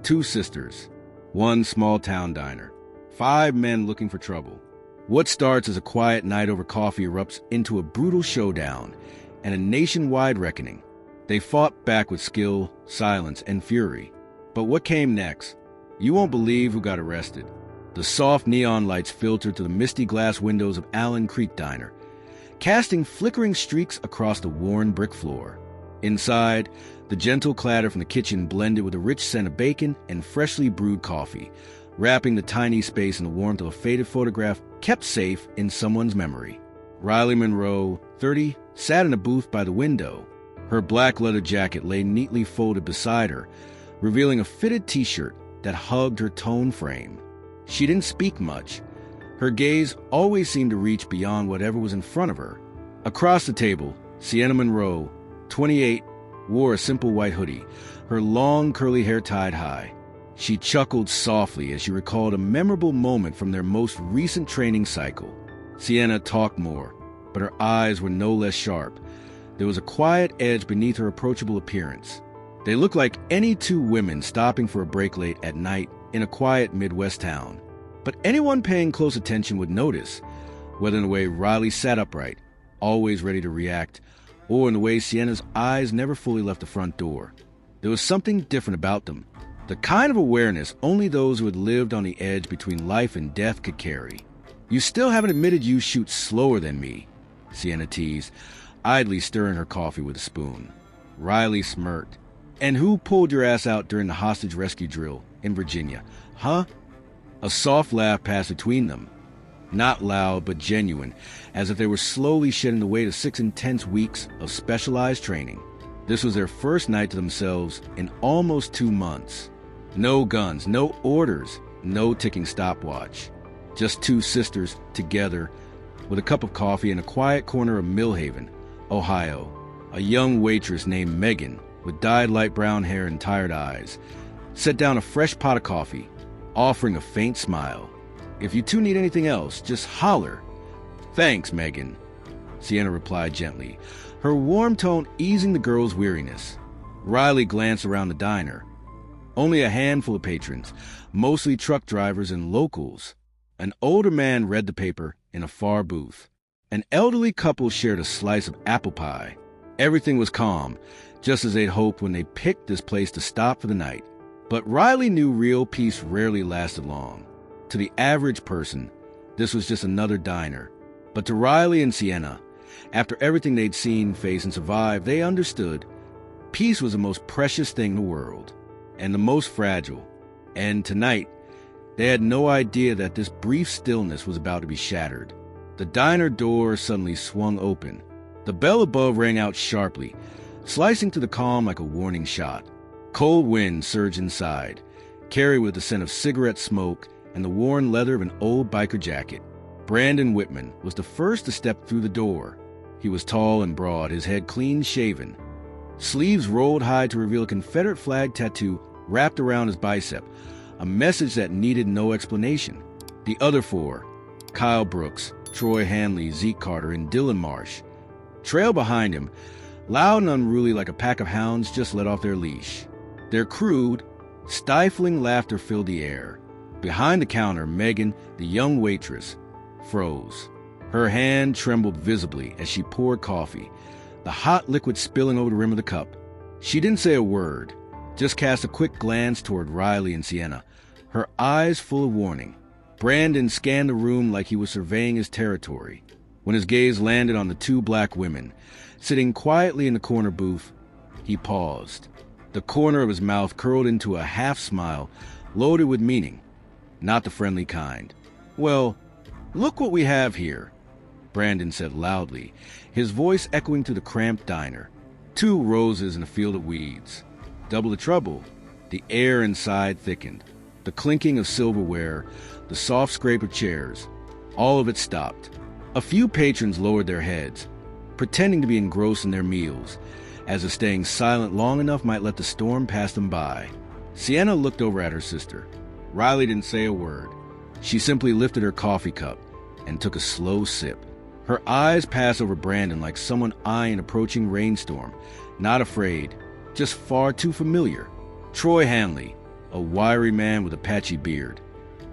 Two sisters, one small-town diner, five men looking for trouble. What starts as a quiet night over coffee erupts into a brutal showdown and a nationwide reckoning. They fought back with skill, silence, and fury. But what came next? You won't believe who got arrested. The soft neon lights filtered through the misty glass windows of Allen Creek Diner, casting flickering streaks across the worn brick floor. Inside, the gentle clatter from the kitchen blended with a rich scent of bacon and freshly brewed coffee, wrapping the tiny space in the warmth of a faded photograph kept safe in someone's memory. Riley Monroe, 30, sat in a booth by the window. Her black leather jacket lay neatly folded beside her, revealing a fitted t-shirt that hugged her toned frame. She didn't speak much. Her gaze always seemed to reach beyond whatever was in front of her. Across the table, Sienna Monroe, 28, wore a simple white hoodie, her long curly hair tied high. She chuckled softly as she recalled a memorable moment from their most recent training cycle. Sienna talked more, but her eyes were no less sharp. There was a quiet edge beneath her approachable appearance. They looked like any two women stopping for a break late at night in a quiet Midwest town. But anyone paying close attention would notice, whether in the way Riley sat upright, always ready to react, or in the way Sienna's eyes never fully left the front door. There was something different about them, the kind of awareness only those who had lived on the edge between life and death could carry. "You still haven't admitted you shoot slower than me," Sienna teased, idly stirring her coffee with a spoon. Riley smirked. "And who pulled your ass out during the hostage rescue drill in Virginia, huh?" A soft laugh passed between them. Not loud, but genuine, as if they were slowly shedding the weight of 6 intense weeks of specialized training. This was their first night to themselves in almost 2 months. No guns, no orders, no ticking stopwatch. Just two sisters together with a cup of coffee in a quiet corner of Millhaven, Ohio. A young waitress named Megan, with dyed light brown hair and tired eyes, set down a fresh pot of coffee, offering a faint smile. "If you two need anything else, just holler." "Thanks, Megan," Sienna replied gently, her warm tone easing the girl's weariness. Riley glanced around the diner. Only a handful of patrons, mostly truck drivers and locals. An older man read the paper in a far booth. An elderly couple shared a slice of apple pie. Everything was calm, just as they'd hoped when they picked this place to stop for the night. But Riley knew real peace rarely lasted long. To the average person, this was just another diner. But to Riley and Sienna, after everything they'd seen, faced, and survived, they understood peace was the most precious thing in the world, and the most fragile. And tonight, they had no idea that this brief stillness was about to be shattered. The diner door suddenly swung open. The bell above rang out sharply, slicing through the calm like a warning shot. Cold wind surged inside, carried with the scent of cigarette smoke and the worn leather of an old biker jacket. Brandon Whitman was the first to step through the door. He was tall and broad, his head clean-shaven. Sleeves rolled high to reveal a Confederate flag tattoo wrapped around his bicep, a message that needed no explanation. The other four, Kyle Brooks, Troy Hanley, Zeke Carter, and Dylan Marsh, trailed behind him, loud and unruly like a pack of hounds just let off their leash. Their crude, stifling laughter filled the air. Behind the counter, Megan, the young waitress, froze. Her hand trembled visibly as she poured coffee, the hot liquid spilling over the rim of the cup. She didn't say a word, just cast a quick glance toward Riley and Sienna, her eyes full of warning. Brandon scanned the room like he was surveying his territory. When his gaze landed on the two black women, sitting quietly in the corner booth, he paused. The corner of his mouth curled into a half-smile, loaded with meaning, not the friendly kind. "Well, look what we have here," Brandon said loudly, his voice echoing through the cramped diner. 2 roses in a field of weeds. Double the trouble. The air inside thickened. The clinking of silverware, the soft scrape of chairs, all of it stopped. A few patrons lowered their heads, pretending to be engrossed in their meals, as if staying silent long enough might let the storm pass them by. Sienna looked over at her sister. Riley didn't say a word. She simply lifted her coffee cup and took a slow sip. Her eyes passed over Brandon like someone eyeing an approaching rainstorm, not afraid, just far too familiar. Troy Hanley, a wiry man with a patchy beard,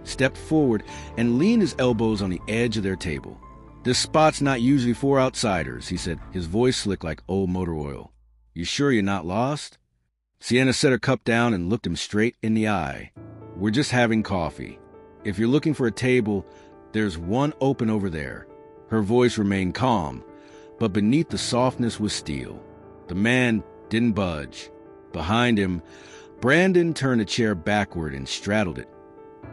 stepped forward and leaned his elbows on the edge of their table. "This spot's not usually for outsiders," he said, his voice slick like old motor oil. "You sure you're not lost?" Sienna set her cup down and looked him straight in the eye. "We're just having coffee. If you're looking for a table, there's one open over there." Her voice remained calm, but beneath the softness was steel. The man didn't budge. Behind him, Brandon turned a chair backward and straddled it,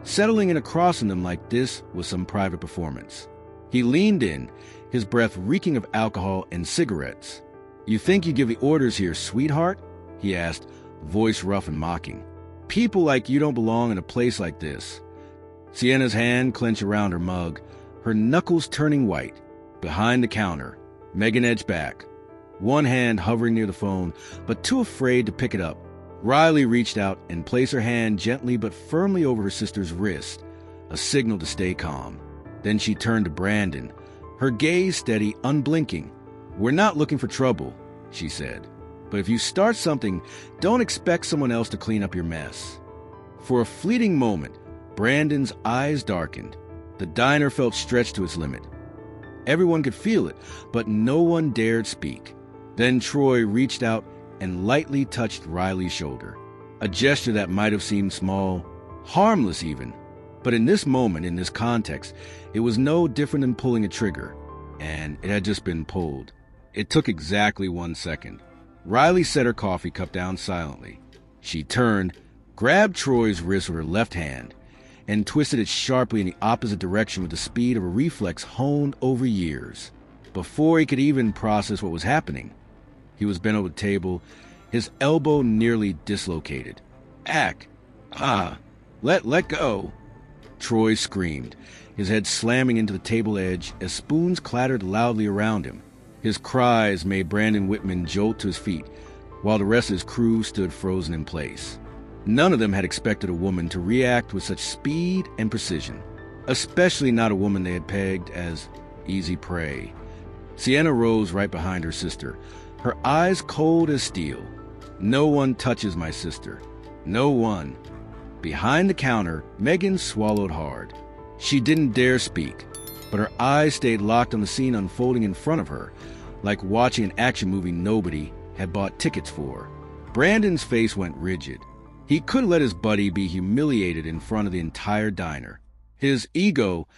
settling in across from them like this was some private performance. He leaned in, his breath reeking of alcohol and cigarettes. "You think you give the orders here, sweetheart?" he asked, voice rough and mocking. "People like you don't belong in a place like this." Sienna's hand clenched around her mug, her knuckles turning white. Behind the counter, Megan edged back, one hand hovering near the phone, but too afraid to pick it up. Riley reached out and placed her hand gently but firmly over her sister's wrist, a signal to stay calm. Then she turned to Brandon, her gaze steady, unblinking. "We're not looking for trouble," she said. "But if you start something, don't expect someone else to clean up your mess." For a fleeting moment, Brandon's eyes darkened. The diner felt stretched to its limit. Everyone could feel it, but no one dared speak. Then Troy reached out and lightly touched Riley's shoulder, a gesture that might have seemed small, harmless even. But in this moment, in this context, it was no different than pulling a trigger, and it had just been pulled. It took exactly 1 second. Riley set her coffee cup down silently. She turned, grabbed Troy's wrist with her left hand, and twisted it sharply in the opposite direction with the speed of a reflex honed over years. Before he could even process what was happening, he was bent over the table, his elbow nearly dislocated. "Ack! Ah! Let go!" Troy screamed, his head slamming into the table edge as spoons clattered loudly around him. His cries made Brandon Whitman jolt to his feet, while the rest of his crew stood frozen in place. None of them had expected a woman to react with such speed and precision, especially not a woman they had pegged as easy prey. Sienna rose right behind her sister, her eyes cold as steel. "No one touches my sister. No one." Behind the counter, Megan swallowed hard. She didn't dare speak, but her eyes stayed locked on the scene unfolding in front of her, like watching an action movie nobody had bought tickets for. Brandon's face went rigid. He couldn't let his buddy be humiliated in front of the entire diner. His ego,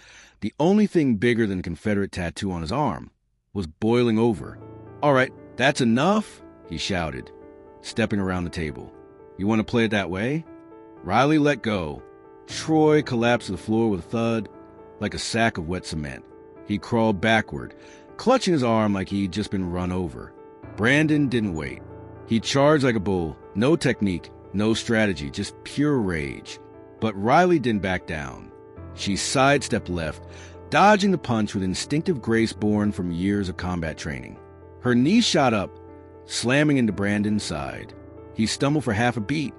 the only thing bigger than the Confederate tattoo on his arm, was boiling over. "All right, that's enough," he shouted, stepping around the table. "You want to play it that way?" Riley let go. Troy collapsed to the floor with a thud, like a sack of wet cement. He crawled backward, clutching his arm like he'd just been run over. Brandon didn't wait. He charged like a bull, no technique, no strategy, just pure rage. But Riley didn't back down. She sidestepped left, dodging the punch with instinctive grace born from years of combat training. Her knee shot up, slamming into Brandon's side. He stumbled for half a beat,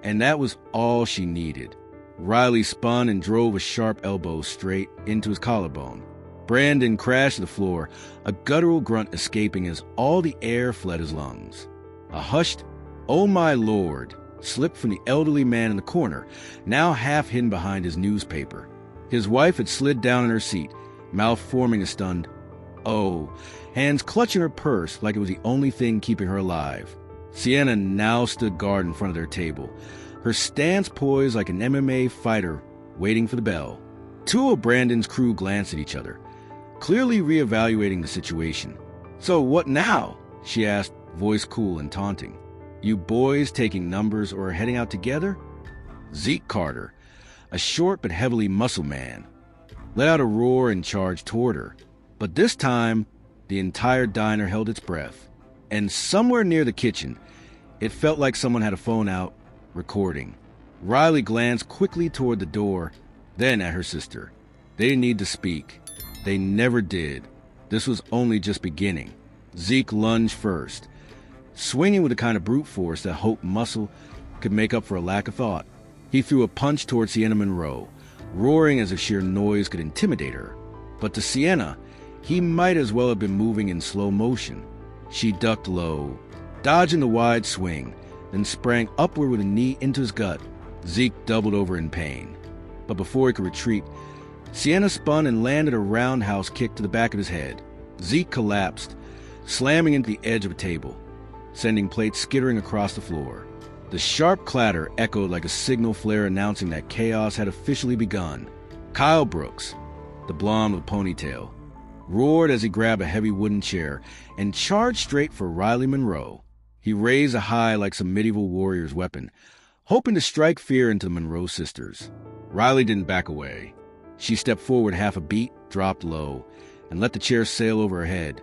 and that was all she needed. Riley spun and drove a sharp elbow straight into his collarbone. Brandon crashed to the floor, a guttural grunt escaping as all the air fled his lungs. A hushed, "Oh my Lord," slipped from the elderly man in the corner, now half hidden behind his newspaper. His wife had slid down in her seat, mouth forming a stunned "oh," hands clutching her purse like it was the only thing keeping her alive. Sienna now stood guard in front of their table, her stance poised like an MMA fighter waiting for the bell. Two of Brandon's crew glanced at each other, clearly reevaluating the situation. "So what now?" she asked, voice cool and taunting. "You boys taking numbers or heading out together?" Zeke Carter, a short but heavily muscled man, let out a roar and charged toward her. But this time, the entire diner held its breath. And somewhere near the kitchen, it felt like someone had a phone out, recording. Riley glanced quickly toward the door, then at her sister. They didn't need to speak. They never did. This was only just beginning. Zeke lunged first, swinging with the kind of brute force that Hope muscle could make up for a lack of thought. He threw a punch toward Sienna Monroe, roaring as if sheer noise could intimidate her. But to Sienna, he might as well have been moving in slow motion. She ducked low, dodging the wide swing, then sprang upward with a knee into his gut. Zeke doubled over in pain. But before he could retreat, Sienna spun and landed a roundhouse kick to the back of his head. Zeke collapsed, slamming into the edge of a table, sending plates skittering across the floor. The sharp clatter echoed like a signal flare announcing that chaos had officially begun. Kyle Brooks, the blonde with a ponytail, roared as he grabbed a heavy wooden chair and charged straight for Riley Monroe. He raised a high like some medieval warrior's weapon, hoping to strike fear into the Monroe sisters. Riley didn't back away. She stepped forward half a beat, dropped low, and let the chair sail over her head,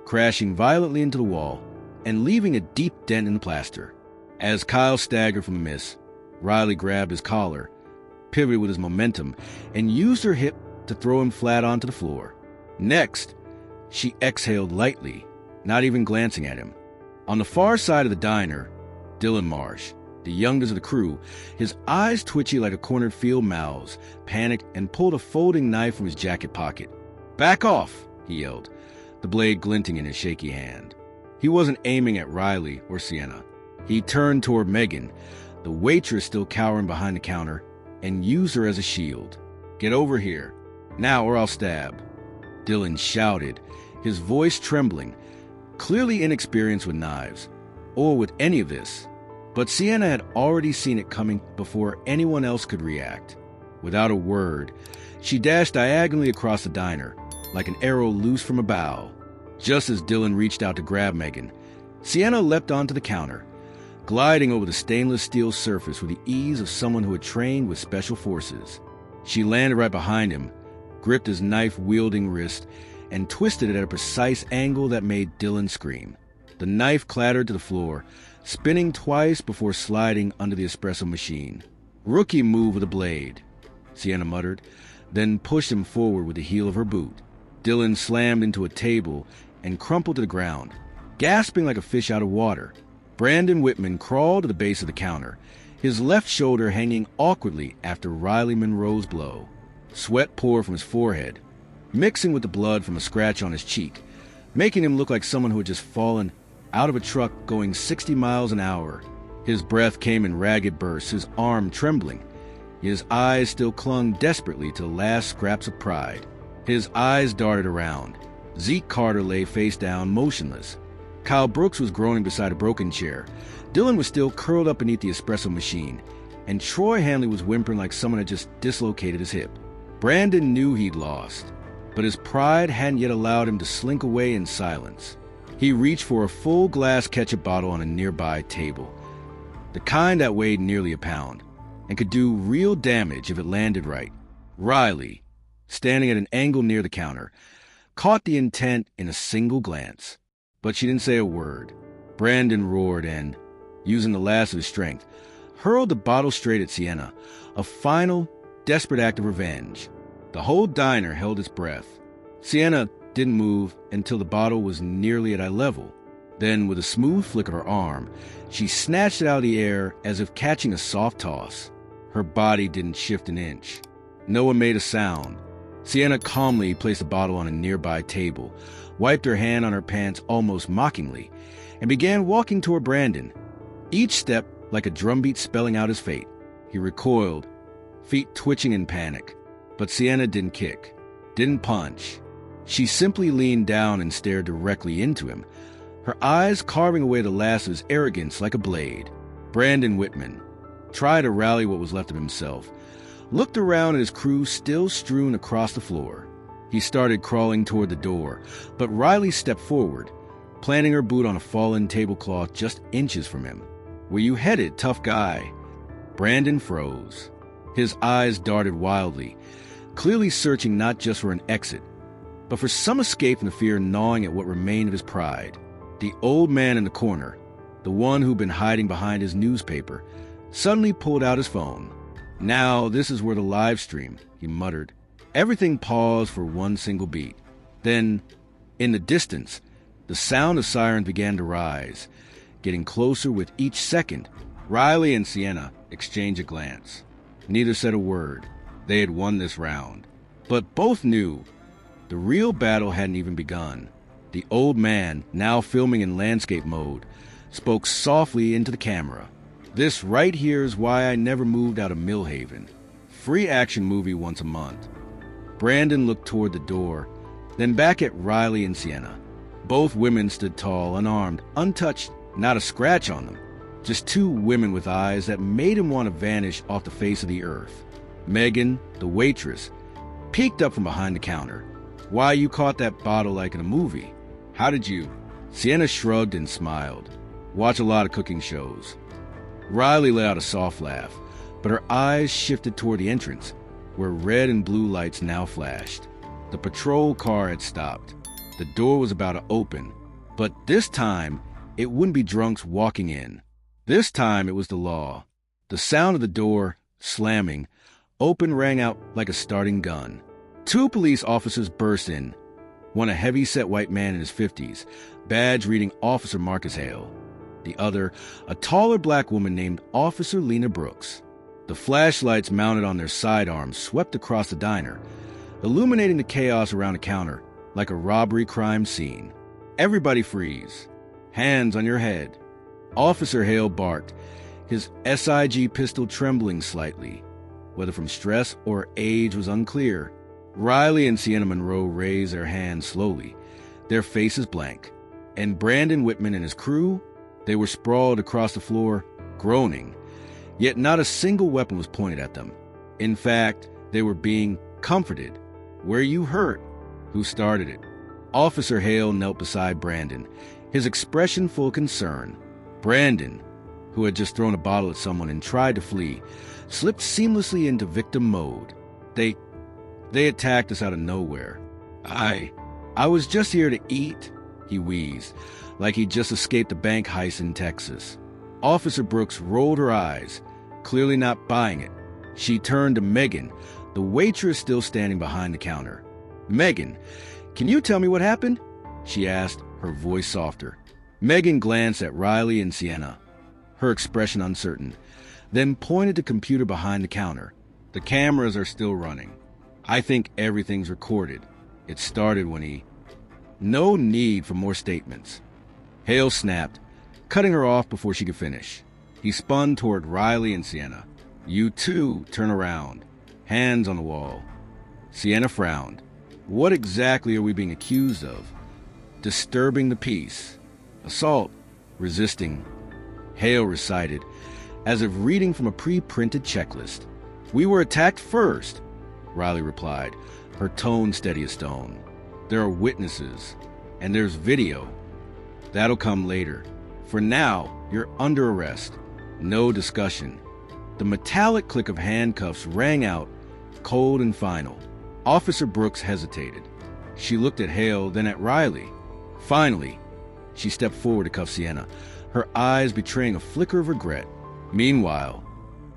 crashing violently into the wall and leaving a deep dent in the plaster. As Kyle staggered from a miss, Riley grabbed his collar, pivoted with his momentum, and used her hip to throw him flat onto the floor. Next, she exhaled lightly, not even glancing at him. On the far side of the diner, Dylan Marsh, the youngest of the crew, his eyes twitchy like a cornered field mouse, panicked and pulled a folding knife from his jacket pocket. "Back off!" he yelled, the blade glinting in his shaky hand. He wasn't aiming at Riley or Sienna. He turned toward Megan, the waitress still cowering behind the counter, and used her as a shield. "Get over here, now or I'll stab," Dylan shouted, his voice trembling, clearly inexperienced with knives, or with any of this. But Sienna had already seen it coming before anyone else could react. Without a word, she dashed diagonally across the diner, like an arrow loose from a bow. Just as Dylan reached out to grab Megan, Sienna leapt onto the counter, gliding over the stainless steel surface with the ease of someone who had trained with special forces. She landed right behind him, gripped his knife-wielding wrist, and twisted it at a precise angle that made Dylan scream. The knife clattered to the floor, spinning twice before sliding under the espresso machine. "Rookie move with a blade," Sienna muttered, then pushed him forward with the heel of her boot. Dylan slammed into a table and crumpled to the ground, gasping like a fish out of water. Brandon Whitman crawled to the base of the counter, his left shoulder hanging awkwardly after Riley Monroe's blow. Sweat poured from his forehead, mixing with the blood from a scratch on his cheek, making him look like someone who had just fallen out of a truck going 60 miles an hour. His breath came in ragged bursts, his arm trembling. His eyes still clung desperately to the last scraps of pride. His eyes darted around. Zeke Carter lay face down, motionless. Kyle Brooks was groaning beside a broken chair. Dylan was still curled up beneath the espresso machine, and Troy Hanley was whimpering like someone had just dislocated his hip. Brandon knew he'd lost, but his pride hadn't yet allowed him to slink away in silence. He reached for a full glass ketchup bottle on a nearby table, the kind that weighed nearly a pound, and could do real damage if it landed right. Riley, standing at an angle near the counter, caught the intent in a single glance, but she didn't say a word. Brandon roared and, using the last of his strength, hurled the bottle straight at Sienna, a final, desperate act of revenge. The whole diner held its breath. Sienna didn't move until the bottle was nearly at eye level. Then, with a smooth flick of her arm, she snatched it out of the air as if catching a soft toss. Her body didn't shift an inch. No one made a sound. Sienna calmly placed the bottle on a nearby table, wiped her hand on her pants almost mockingly, and began walking toward Brandon, each step like a drumbeat spelling out his fate. He recoiled, feet twitching in panic. But Sienna didn't kick, didn't punch. She simply leaned down and stared directly into him, her eyes carving away the last of his arrogance like a blade. Brandon Whitman tried to rally what was left of himself, looked around at his crew still strewn across the floor. He started crawling toward the door, but Riley stepped forward, planting her boot on a fallen tablecloth just inches from him. "Where you headed, tough guy?" Brandon froze. His eyes darted wildly, clearly searching not just for an exit, but for some escape from the fear gnawing at what remained of his pride. The old man in the corner, the one who'd been hiding behind his newspaper, suddenly pulled out his phone. "Now this is where the live stream," he muttered. Everything paused for one single beat. Then, in the distance, the sound of sirens began to rise, getting closer with each second. Riley and Sienna exchanged a glance. Neither said a word. They had won this round. But both knew the real battle hadn't even begun. The old man, now filming in landscape mode, spoke softly into the camera. This right here is why I never moved out of Millhaven. Free action movie once a month. Brandon looked toward the door, then back at Riley and Sienna. Both women stood tall, unarmed, untouched, not a scratch on them. Just two women with eyes that made him want to vanish off the face of the earth. Megan, the waitress, peeked up from behind the counter. Why, you caught that bottle like in a movie. How did you? Sienna shrugged and smiled. Watch a lot of cooking shows. Riley let out a soft laugh, but her eyes shifted toward the entrance, where red and blue lights now flashed. The patrol car had stopped. The door was about to open, but this time, it wouldn't be drunks walking in. This time, it was the law. The sound of the door, slamming, open rang out like a starting gun. Two police officers burst in, one a heavy-set white man in his 50s, badge reading Officer Marcus Hale. The other, a taller black woman named Officer Lena Brooks. The flashlights mounted on their sidearms swept across the diner, illuminating the chaos around the counter like a robbery crime scene. Everybody freeze. Hands on your head. Officer Hale barked, his SIG pistol trembling slightly. Whether from stress or age was unclear. Riley and Sienna Monroe raised their hands slowly, their faces blank. And Brandon Whitman and his crew, they were sprawled across the floor, groaning. Yet not a single weapon was pointed at them. In fact, they were being comforted. Where you hurt? Who started it? Officer Hale knelt beside Brandon, his expression full of concern. Brandon, who had just thrown a bottle at someone and tried to flee, slipped seamlessly into victim mode. They attacked us out of nowhere. I was just here to eat, he wheezed, like he'd just escaped a bank heist in Texas. Officer Brooks rolled her eyes, clearly not buying it. She turned to Megan, the waitress still standing behind the counter. Megan, can you tell me what happened? She asked, her voice softer. Megan glanced at Riley and Sienna, her expression uncertain, then pointed to the computer behind the counter. The cameras are still running. I think everything's recorded. It started when he... No need for more statements. Hale snapped, cutting her off before she could finish. He spun toward Riley and Sienna. You too, turn around. Hands on the wall. Sienna frowned. What exactly are we being accused of? Disturbing the peace. Assault. Resisting. Hale recited, as if reading from a pre-printed checklist. We were attacked first, Riley replied, her tone steady as stone. There are witnesses, and there's video. That'll come later. For now, you're under arrest. No discussion. The metallic click of handcuffs rang out, cold and final. Officer Brooks hesitated. She looked at Hale, then at Riley. Finally, she stepped forward to cuff Sienna, her eyes betraying a flicker of regret. Meanwhile,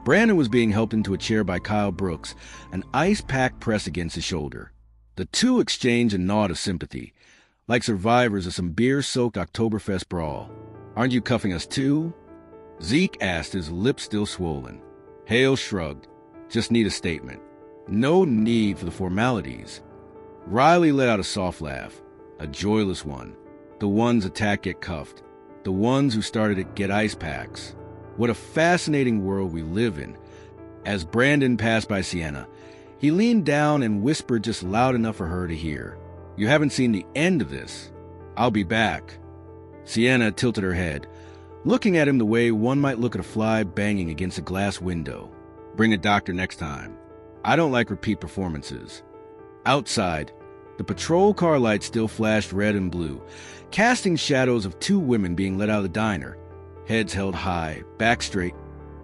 Brandon was being helped into a chair by Kyle Brooks, an ice pack pressed against his shoulder. The two exchanged a nod of sympathy, like survivors of some beer-soaked Oktoberfest brawl. Aren't you cuffing us too? Zeke asked, his lips still swollen. Hale shrugged. Just need a statement. No need for the formalities. Riley let out a soft laugh, a joyless one. The ones attacked get cuffed. The ones who started it get ice packs. What a fascinating world we live in. As Brandon passed by Sienna, he leaned down and whispered just loud enough for her to hear. You haven't seen the end of this. I'll be back. Sienna tilted her head, looking at him the way one might look at a fly banging against a glass window. Bring a doctor next time. I don't like repeat performances. Outside, the patrol car lights still flashed red and blue, casting shadows of two women being let out of the diner, heads held high, back straight,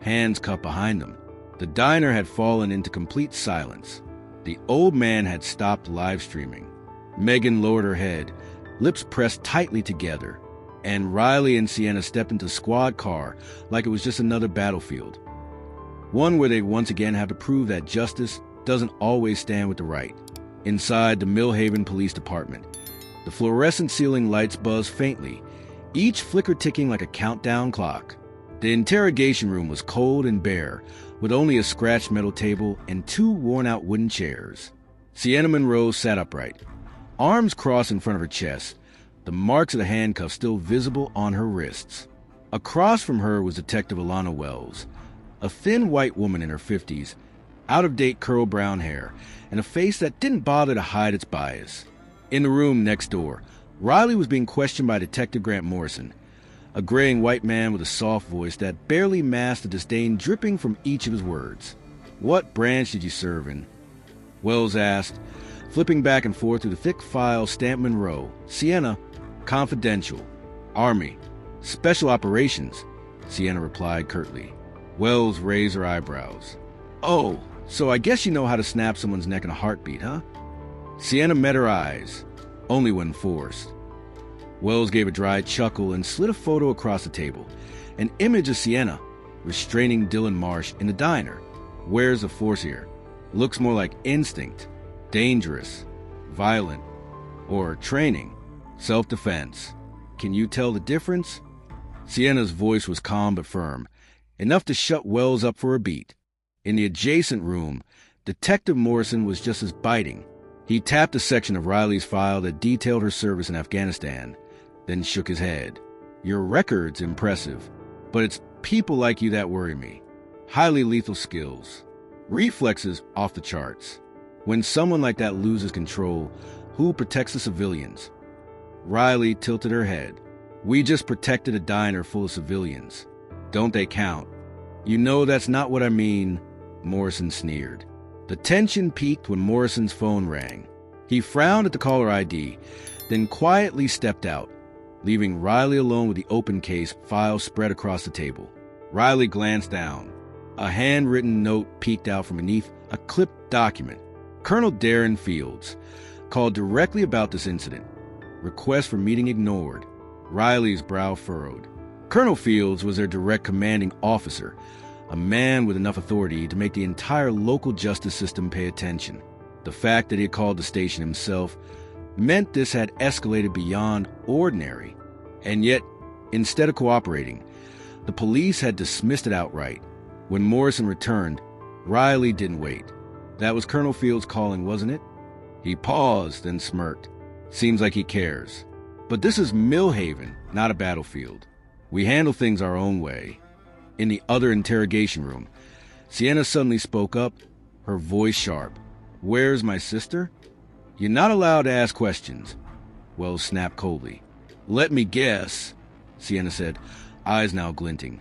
hands cupped behind them. The diner had fallen into complete silence. The old man had stopped live streaming. Megan lowered her head, lips pressed tightly together, and Riley and Sienna stepped into the squad car like it was just another battlefield. One where they'd once again have to prove that justice doesn't always stand with the right. Inside the Millhaven Police Department, the fluorescent ceiling lights buzzed faintly, each flicker ticking like a countdown clock. The interrogation room was cold and bare, with only a scratched metal table and two worn-out wooden chairs. Sienna Monroe sat upright, arms crossed in front of her chest, the marks of the handcuffs still visible on her wrists. Across from her was Detective Alana Wells, a thin white woman in her 50s, out-of-date curl brown hair, and a face that didn't bother to hide its bias. In the room next door, Riley was being questioned by Detective Grant Morrison, a graying white man with a soft voice that barely masked the disdain dripping from each of his words. "What branch did you serve in?" Wells asked, flipping back and forth through the thick file stamped Monroe. "Sienna, confidential. Army. Special operations," Sienna replied curtly. Wells raised her eyebrows. "Oh, so I guess you know how to snap someone's neck in a heartbeat, huh?" Sienna met her eyes, only when forced. Wells gave a dry chuckle and slid a photo across the table, an image of Sienna restraining Dylan Marsh in the diner. "Where's the force here? Looks more like instinct, dangerous, violent, or training, self-defense. Can you tell the difference?" Sienna's voice was calm but firm, enough to shut Wells up for a beat. In the adjacent room, Detective Morrison was just as biting. He tapped a section of Riley's file that detailed her service in Afghanistan, then shook his head. "Your record's impressive, but it's people like you that worry me. Highly lethal skills. Reflexes off the charts. When someone like that loses control, who protects the civilians?" Riley tilted her head. "We just protected a diner full of civilians. Don't they count?" "You know that's not what I mean," Morrison sneered. The tension peaked when Morrison's phone rang. He frowned at the caller ID, then quietly stepped out, leaving Riley alone with the open case file spread across the table. Riley glanced down. A handwritten note peeked out from beneath a clipped document. "Colonel Darren Fields called directly about this incident. Request for meeting ignored." Riley's brow furrowed. Colonel Fields was their direct commanding officer, a man with enough authority to make the entire local justice system pay attention. The fact that he had called the station himself meant this had escalated beyond ordinary. And yet, instead of cooperating, the police had dismissed it outright. When Morrison returned, Riley didn't wait. "That was Colonel Fields calling, wasn't it?" He paused, then smirked. "Seems like he cares. But this is Millhaven, not a battlefield. We handle things our own way." In the other interrogation room, Sienna suddenly spoke up, her voice sharp. "Where's my sister?" "You're not allowed to ask questions," Wells snapped coldly. "Let me guess," Sienna said, eyes now glinting.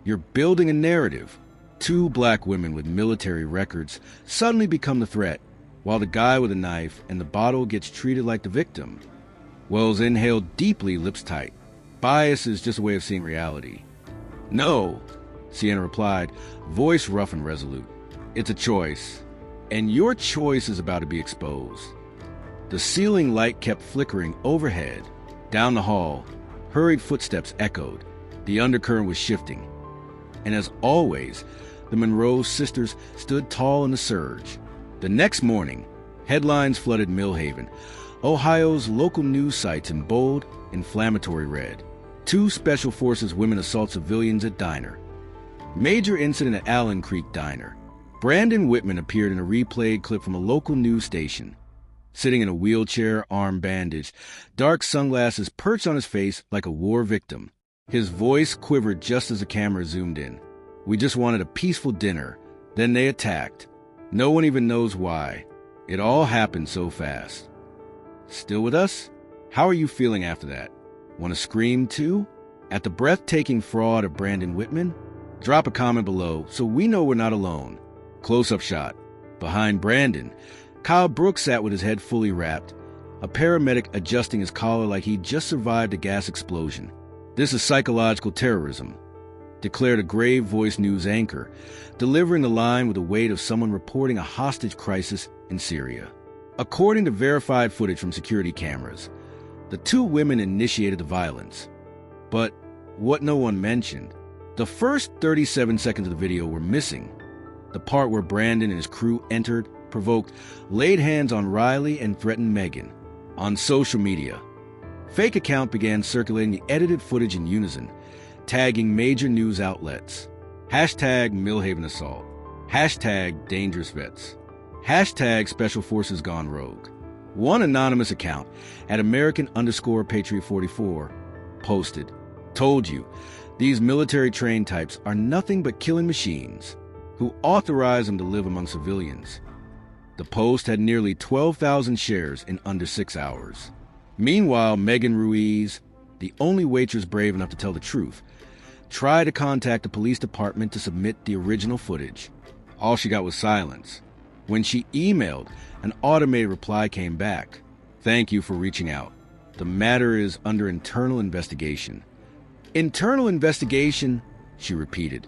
"You're building a narrative. Two black women with military records suddenly become the threat, while the guy with a knife and the bottle gets treated like the victim." Wells inhaled deeply, lips tight. "Bias is just a way of seeing reality." "No," Sienna replied, voice rough and resolute. "It's a choice, and your choice is about to be exposed." The ceiling light kept flickering overhead. Down the hall, hurried footsteps echoed. The undercurrent was shifting. And as always, the Monroe sisters stood tall in the surge. The next morning, headlines flooded Millhaven, Ohio's local news sites in bold, inflammatory red. 2 Special Forces women assault civilians at diner. Major incident at Allen Creek Diner. Brandon Whitman appeared in a replayed clip from a local news station. Sitting in a wheelchair, arm bandaged, dark sunglasses perched on his face like a war victim. His voice quivered just as the camera zoomed in. "We just wanted a peaceful dinner. Then they attacked. No one even knows why. It all happened so fast." Still with us? How are you feeling after that? Want to scream too? At the breathtaking fraud of Brandon Whitman? Drop a comment below so we know we're not alone. Close-up shot. Behind Brandon, Kyle Brooks sat with his head fully wrapped, a paramedic adjusting his collar like he'd just survived a gas explosion. "This is psychological terrorism," declared a grave-voiced news anchor, delivering the line with the weight of someone reporting a hostage crisis in Syria. According to verified footage from security cameras, the 2 women initiated the violence. But what no one mentioned, the first 37 seconds of the video were missing. The part where Brandon and his crew entered, provoked, laid hands on Riley, and threatened Megan. On social media, fake account began circulating the edited footage in unison, tagging major news outlets. Hashtag Millhaven Assault. Hashtag Dangerous Vets. Hashtag Special Forces Gone Rogue. One anonymous account at American_Patriot44 posted, "Told you, These military-trained types are nothing but killing machines who authorize them to live among civilians. The Post had nearly 12,000 shares in under 6 hours. Meanwhile, Megan Ruiz, the only waitress brave enough to tell the truth, tried to contact the police department to submit the original footage. All she got was silence. When she emailed, an automated reply came back. "Thank you for reaching out. The matter is under internal investigation." "Internal investigation?" she repeated,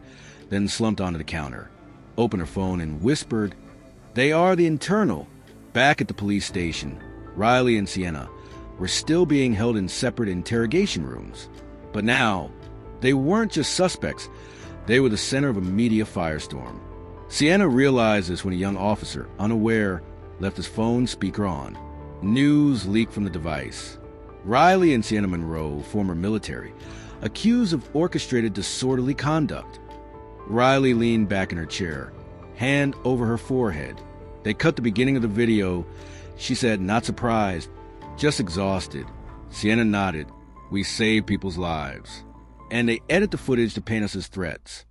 then slumped onto the counter, opened her phone, and whispered, "They are the internal." Back at the police station, Riley and Sienna were still being held in separate interrogation rooms. But now, they weren't just suspects. They were the center of a media firestorm. Sienna realized this when a young officer, unaware, left his phone speaker on. News leaked from the device. Riley and Sienna Monroe, former military, accused of orchestrated disorderly conduct. Riley leaned back in her chair, hand over her forehead. They cut the beginning of the video. She said, not surprised, just exhausted. Sienna nodded. "We save people's lives." And they edit the footage to paint us as threats.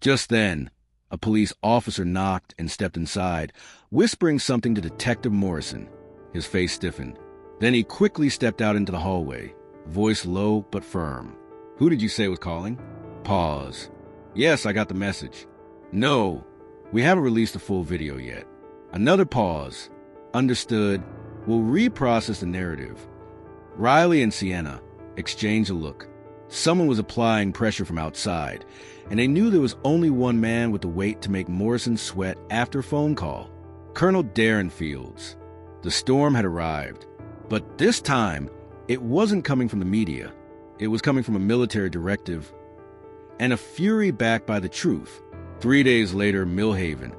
Just then, a police officer knocked and stepped inside, whispering something to Detective Morrison. His face stiffened. Then he quickly stepped out into the hallway, voice low but firm. "Who did you say was calling?" Pause. "Yes, I got the message." "No, we haven't released the full video yet." Another pause. "Understood. We'll reprocess the narrative." Riley and Sienna exchanged a look. Someone was applying pressure from outside, and they knew there was only one man with the weight to make Morrison sweat after a phone call. Colonel Darren Fields. The storm had arrived, but this time, it wasn't coming from the media. It was coming from a military directive and a fury backed by the truth. 3 days later, Millhaven,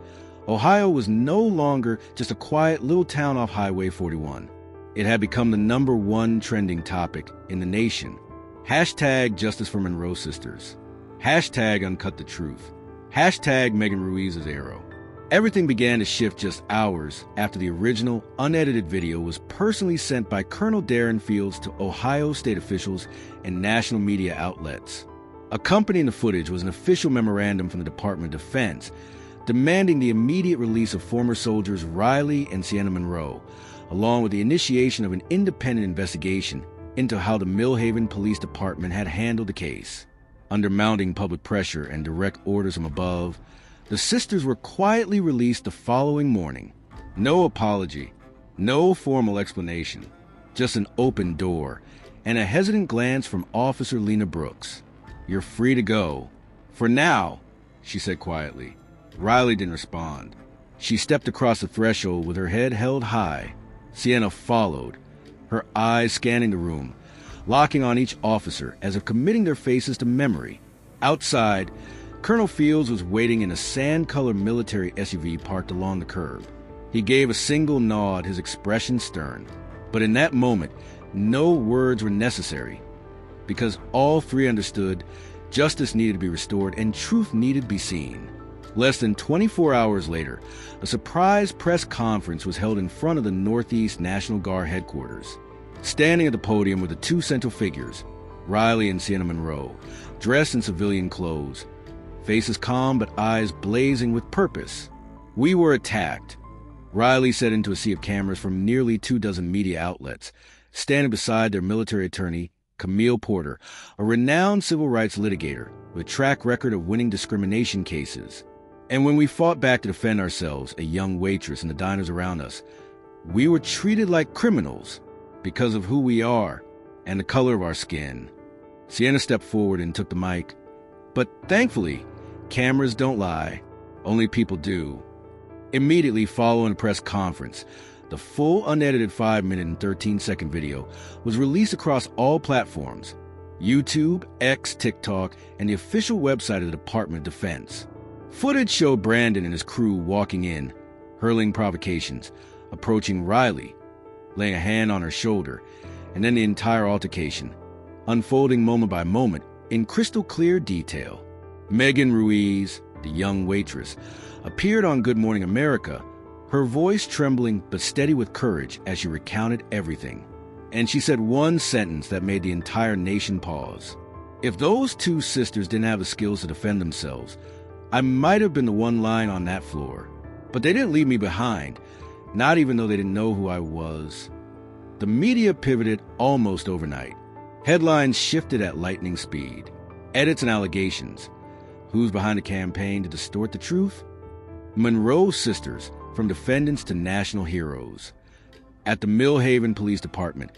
Ohio was no longer just a quiet little town off Highway 41. It had become the #1 trending topic in the nation. Hashtag Justice for Monroe Sisters. Hashtag Uncut the Truth. Hashtag Megan Ruiz's Arrow. Everything began to shift just hours after the original, unedited video was personally sent by Colonel Darren Fields to Ohio state officials and national media outlets. Accompanying the footage was an official memorandum from the Department of Defense demanding the immediate release of former soldiers Riley and Sienna Monroe, along with the initiation of an independent investigation into how the Millhaven Police Department had handled the case. Under mounting public pressure and direct orders from above, the sisters were quietly released the following morning. No apology, no formal explanation, just an open door and a hesitant glance from Officer Lena Brooks. "You're free to go. For now," she said quietly. Riley didn't respond. She stepped across the threshold with her head held high. Sienna followed, her eyes scanning the room, locking on each officer as if committing their faces to memory. Outside, Colonel Fields was waiting in a sand-colored military SUV parked along the curb. He gave a single nod, his expression stern. But in that moment, no words were necessary, because all three understood justice needed to be restored and truth needed to be seen. Less than 24 hours later, a surprise press conference was held in front of the Northeast National Guard headquarters. Standing at the podium were the two central figures, Riley and Sienna Monroe, dressed in civilian clothes, faces calm but eyes blazing with purpose. "We were attacked," Riley said into a sea of cameras from nearly 24 media outlets, standing beside their military attorney, Camille Porter, a renowned civil rights litigator with a track record of winning discrimination cases. "And when we fought back to defend ourselves, a young waitress and the diners around us, we were treated like criminals because of who we are and the color of our skin." Sienna stepped forward and took the mic. "But thankfully, cameras don't lie, only people do." Immediately following the press conference, the full unedited 5-minute and 13-second video was released across all platforms: YouTube, X, TikTok, and the official website of the Department of Defense. Footage showed Brandon and his crew walking in, hurling provocations, approaching Riley, laying a hand on her shoulder, and then the entire altercation, unfolding moment by moment in crystal clear detail. Megan Ruiz, the young waitress, appeared on Good Morning America, her voice trembling but steady with courage as she recounted everything. And she said one sentence that made the entire nation pause. If those two sisters didn't have the skills to defend themselves, I might have been the one lying on that floor. But they didn't leave me behind, not even though they didn't know who I was. The media pivoted almost overnight. Headlines shifted at lightning speed. Edits and allegations. Who's behind the campaign to distort the truth? Monroe sisters, from defendants to national heroes. At the Millhaven Police Department,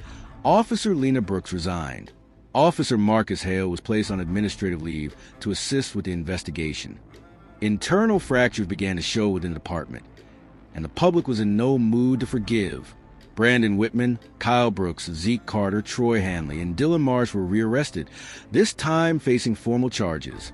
Officer Lena Brooks resigned. Officer Marcus Hale was placed on administrative leave to assist with the investigation. Internal fractures began to show within the department, and the public was in no mood to forgive. Brandon Whitman, Kyle Brooks, Zeke Carter, Troy Hanley, and Dylan Marsh were rearrested, this time facing formal charges: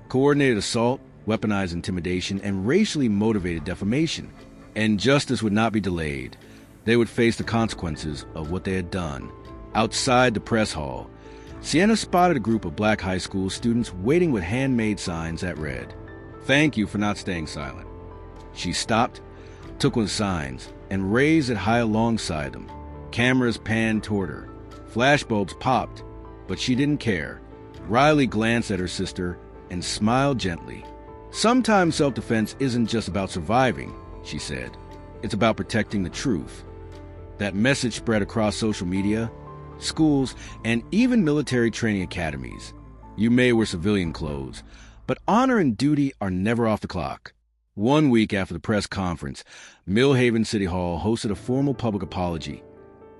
coordinated assault, weaponized intimidation, and racially motivated defamation. And justice would not be delayed. They would face the consequences of what they had done. Outside the press hall, Sienna spotted a group of black high school students waiting with handmade signs that read, "Thank you for not staying silent." She stopped, took one of the signs, and raised it high alongside them. Cameras panned toward her. Flashbulbs popped, but she didn't care. Riley glanced at her sister and smiled gently. "Sometimes self-defense isn't just about surviving," she said. "It's about protecting the truth." That message spread across social media, schools, and even military training academies. You may wear civilian clothes, but honor and duty are never off the clock. 1 week after the press conference, Millhaven City Hall hosted a formal public apology.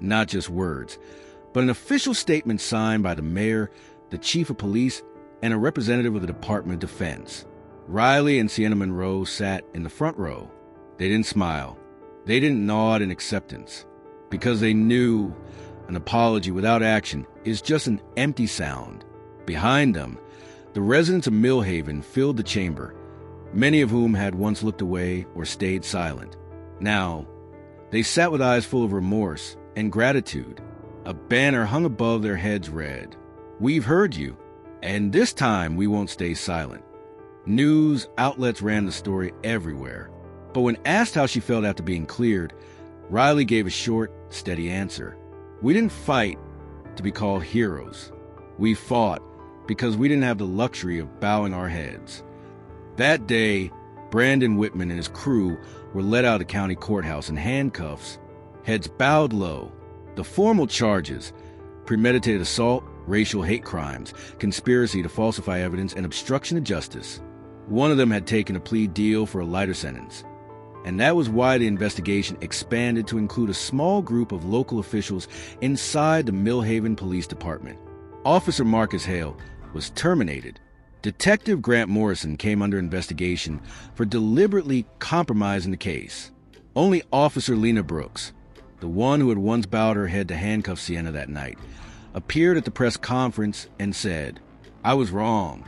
Not just words, but an official statement signed by the mayor, the chief of police, and a representative of the Department of Defense. Riley and Sienna Monroe sat in the front row. They didn't smile. They didn't nod in acceptance, because they knew an apology without action is just an empty sound. Behind them, the residents of Millhaven filled the chamber, many of whom had once looked away or stayed silent. Now, they sat with eyes full of remorse and gratitude. A banner hung above their heads read, "We've heard you, and this time we won't stay silent." News outlets ran the story everywhere. But when asked how she felt after being cleared, Riley gave a short, steady answer. "We didn't fight to be called heroes. We fought because we didn't have the luxury of bowing our heads." That day, Brandon Whitman and his crew were led out of the county courthouse in handcuffs, heads bowed low. The formal charges: premeditated assault, racial hate crimes, conspiracy to falsify evidence, and obstruction of justice. One of them had taken a plea deal for a lighter sentence. And that was why the investigation expanded to include a small group of local officials inside the Millhaven Police Department. Officer Marcus Hale was terminated. Detective Grant Morrison came under investigation for deliberately compromising the case. Only Officer Lena Brooks, the one who had once bowed her head to handcuff Sienna that night, appeared at the press conference and said, "I was wrong,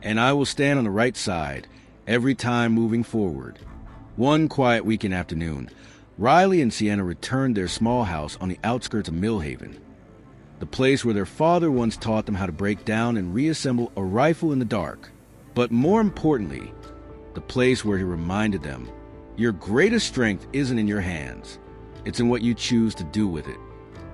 and I will stand on the right side every time moving forward." One quiet weekend afternoon, Riley and Sienna returned to their small house on the outskirts of Millhaven, the place where their father once taught them how to break down and reassemble a rifle in the dark. But more importantly, the place where he reminded them, your greatest strength isn't in your hands. It's in what you choose to do with it.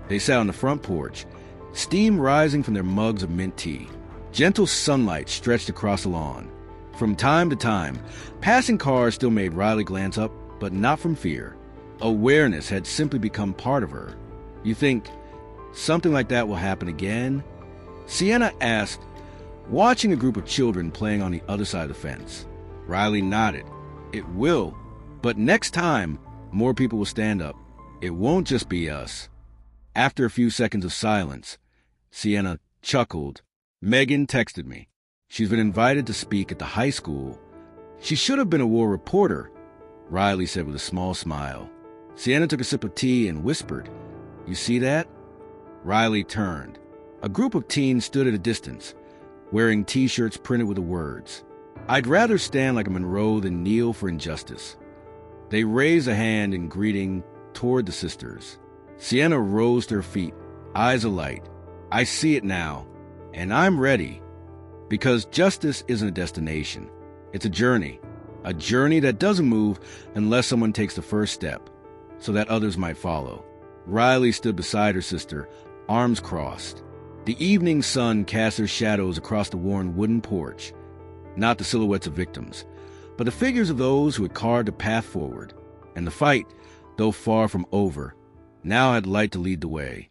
They sat on the front porch, steam rising from their mugs of mint tea. Gentle sunlight stretched across the lawn. From time to time, passing cars still made Riley glance up, but not from fear. Awareness had simply become part of her. "You think something like that will happen again?" Sienna asked, watching a group of children playing on the other side of the fence. Riley nodded. "It will, but next time, more people will stand up. It won't just be us." After a few seconds of silence, Sienna chuckled. "Megan texted me. She's been invited to speak at the high school. She should have been a war reporter," Riley said with a small smile. Sienna took a sip of tea and whispered, "You see that?" Riley turned. A group of teens stood at a distance, wearing T-shirts printed with the words, "I'd rather stand like a Monroe than kneel for injustice." They raised a hand in greeting toward the sisters. Sienna rose to her feet, eyes alight. "I see it now, and I'm ready. Because justice isn't a destination. It's a journey that doesn't move unless someone takes the first step, so that others might follow." Riley stood beside her sister, arms crossed. The evening sun cast their shadows across the worn wooden porch, not the silhouettes of victims, but the figures of those who had carved a path forward. And the fight, though far from over, now had light to lead the way.